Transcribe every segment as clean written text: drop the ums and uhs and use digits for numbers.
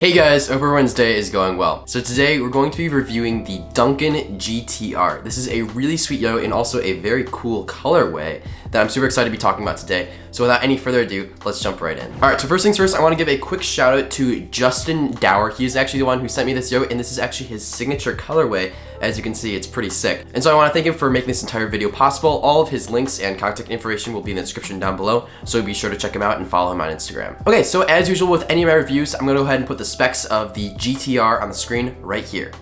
Hey guys, hope everyone's day is going well. So today we're going to be reviewing the DUNCAN GTR. This is a really sweet yo and also a very cool colorway that I'm super excited to be talking about today. So without any further ado, let's jump right in. Alright, so first things first, I want to give a quick shout out to Justin. He's actually the one who sent me this yo, and this is actually his signature colorway. As you can see, it's pretty sick. And so I want to thank him for making this entire video possible. All of his links and contact information will be in the description down below, so be sure to check him out and follow him on Instagram. Okay, so as usual with any of my reviews, I'm going to go ahead and put the specs of the GTR on the screen right here.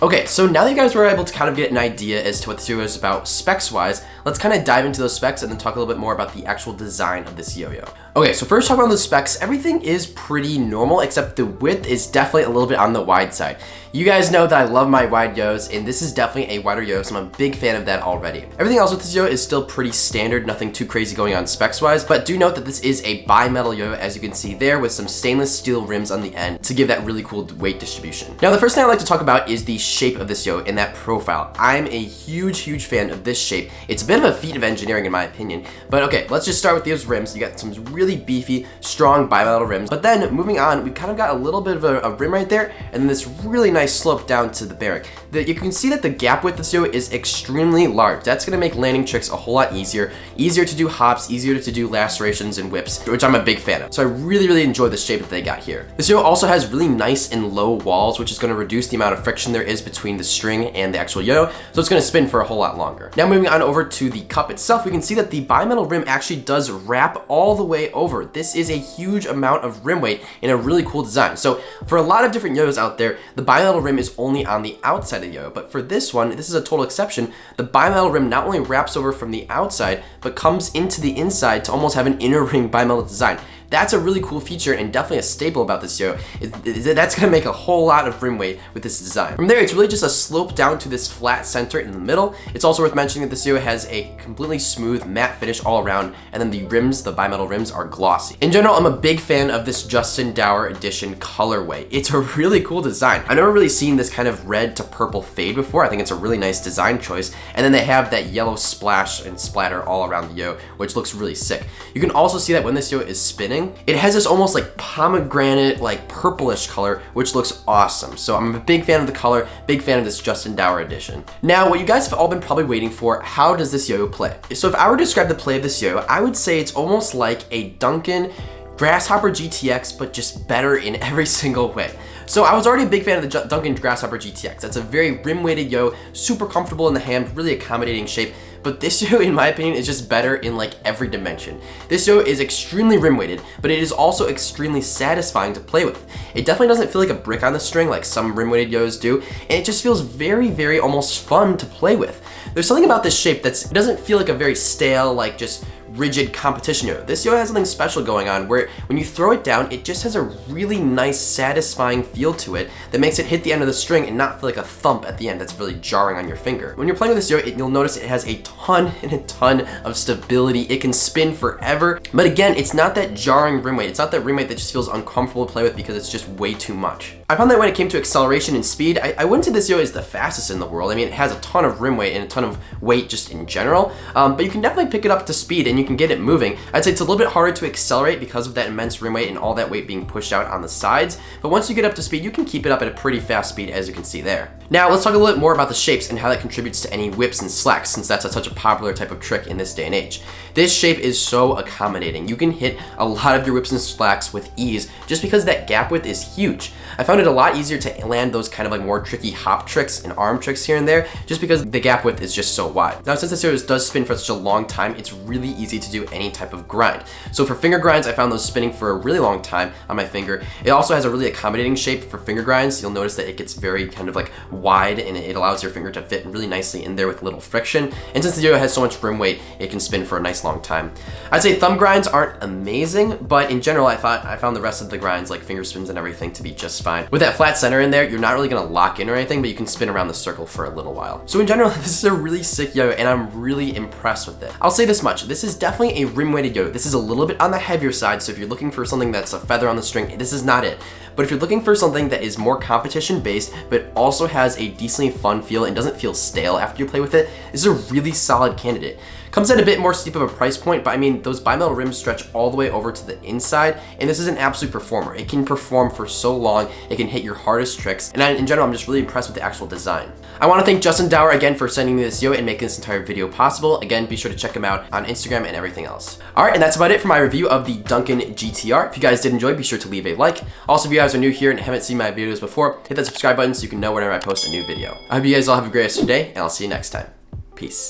Okay, so now that you guys were able to kind of get an idea as to what this yo-yo is about specs-wise, let's kind of dive into those specs and then talk a little bit more about the actual design of this yo-yo. Okay, so first talking about the specs, everything is pretty normal, except the width is definitely a little bit on the wide side. You guys know that I love my wide yos, and this is definitely a wider yo, so I'm a big fan of that already. Everything else with this yo is still pretty standard, nothing too crazy going on specs-wise, but do note that this is a bimetal yo, as you can see there, with some stainless steel rims on the end to give that really cool weight distribution. Now, the first thing I'd like to talk about is the shape of this yo and that profile. I'm a huge fan of this shape. It's a bit of a feat of engineering in my opinion, but okay, let's just start with those rims. You got some really beefy, strong bimetal rims, but then moving on, we've kind of got a little bit of a rim right there, and then this really nice slope down to the bearing. You can see that the gap width of this yo is extremely large. That's gonna make landing tricks a whole lot easier to do hops, easier to do lacerations and whips, which I'm a big fan of. So I really enjoy the shape that they got here. This yo also has really nice and low walls, which is gonna reduce the amount of friction there is between the string and the actual yo, so it's gonna spin for a whole lot longer. Now moving on over to the cup itself, we can see that the bimetal rim actually does wrap all the way over. This is a huge amount of rim weight in a really cool design. So for a lot of different yo-yos out there, the bimetal rim is only on the outside of the yo, but for this one, this is a total exception. The bimetal rim not only wraps over from the outside, but comes into the inside to almost have an inner ring bimetal design. That's a really cool feature and definitely a staple about this yo. That's gonna make a whole lot of rim weight with this design. From there, it's really just a slope down to this flat center in the middle. It's also worth mentioning that this yo has a completely smooth matte finish all around, and then the rims, the bimetal rims, are glossy. In general, I'm a big fan of this Justin Dower edition colorway. It's a really cool design. I've never really seen this kind of red to purple fade before. I think it's a really nice design choice. And then they have that yellow splash and splatter all around the yo, which looks really sick. You can also see that when this yo is spinning, it has this almost like pomegranate, like purplish color, which looks awesome. So I'm a big fan of the color, big fan of this Justin Dower edition. Now, what you guys have all been probably waiting for, how does this yo-yo play? So if I were to describe the play of this yo-yo, I would say it's almost like a DUNCAN Grasshopper GTX, but just better in every single way. So I was already a big fan of the DUNCAN Grasshopper GTX. That's a very rim-weighted yo, super comfortable in the hand, really accommodating shape. But this yo, in my opinion, is just better in like every dimension. This yo is extremely rim-weighted, but it is also extremely satisfying to play with. It definitely doesn't feel like a brick on the string like some rim-weighted yos do, and it just feels very almost fun to play with. There's something about this shape it doesn't feel like a very stale, like just rigid competition yo. This yo has something special going on where when you throw it down, it just has a really nice, satisfying feel to it that makes it hit the end of the string and not feel like a thump at the end that's really jarring on your finger. When you're playing with this yo, you'll notice it has a ton of stability. It can spin forever, but again, it's not that jarring rim weight. It's not that rim weight that just feels uncomfortable to play with because it's just way too much. I found that when it came to acceleration and speed, I wouldn't say this yo is the fastest in the world. I mean, it has a ton of rim weight and a ton of weight just in general, but you can definitely pick it up to speed and you can get it moving. I'd say it's a little bit harder to accelerate because of that immense rim weight and all that weight being pushed out on the sides, but once you get up to speed, you can keep it up at a pretty fast speed, as you can see there. Now, let's talk a little bit more about the shapes and how that contributes to any whips and slacks, since that's such a popular type of trick in this day and age. This shape is so accommodating. You can hit a lot of your whips and slacks with ease just because that gap width is huge. I found it a lot easier to land those kind of like more tricky hop tricks and arm tricks here and there just because the gap width is just so wide. Now, since this series does spin for such a long time, it's really easy to do any type of grind. So for finger grinds, I found those spinning for a really long time on my finger. It also has a really accommodating shape for finger grinds. You'll notice that it gets very kind of like wide and it allows your finger to fit really nicely in there with little friction. And since the yo has so much rim weight, it can spin for a nice long time. I'd say thumb grinds aren't amazing, but in general, I found the rest of the grinds like finger spins and everything to be just fine. With that flat center in there, you're not really gonna lock in or anything, but you can spin around the circle for a little while. So in general, this is a really sick yo and I'm really impressed with it. I'll say this much, this is definitely a rim-weighted yo. This is a little bit on the heavier side, so if you're looking for something that's a feather on the string, this is not it. But if you're looking for something that is more competition based, but also has a decently fun feel and doesn't feel stale after you play with it, this is a really solid candidate. Comes at a bit more steep of a price point, but I mean, those bimetal rims stretch all the way over to the inside, and this is an absolute performer. It can perform for so long, it can hit your hardest tricks, and in general, I'm just really impressed with the actual design. I want to thank Justin Dower again for sending me this and making this entire video possible. Again, be sure to check him out on Instagram and everything else. Alright, and that's about it for my review of the DUNCAN GTR. If you guys did enjoy, be sure to leave a like. Also, if you guys are new here and haven't seen my videos before, hit that subscribe button so you can know whenever I post a new video. I hope you guys all have a great rest of your day, and I'll see you next time. Peace.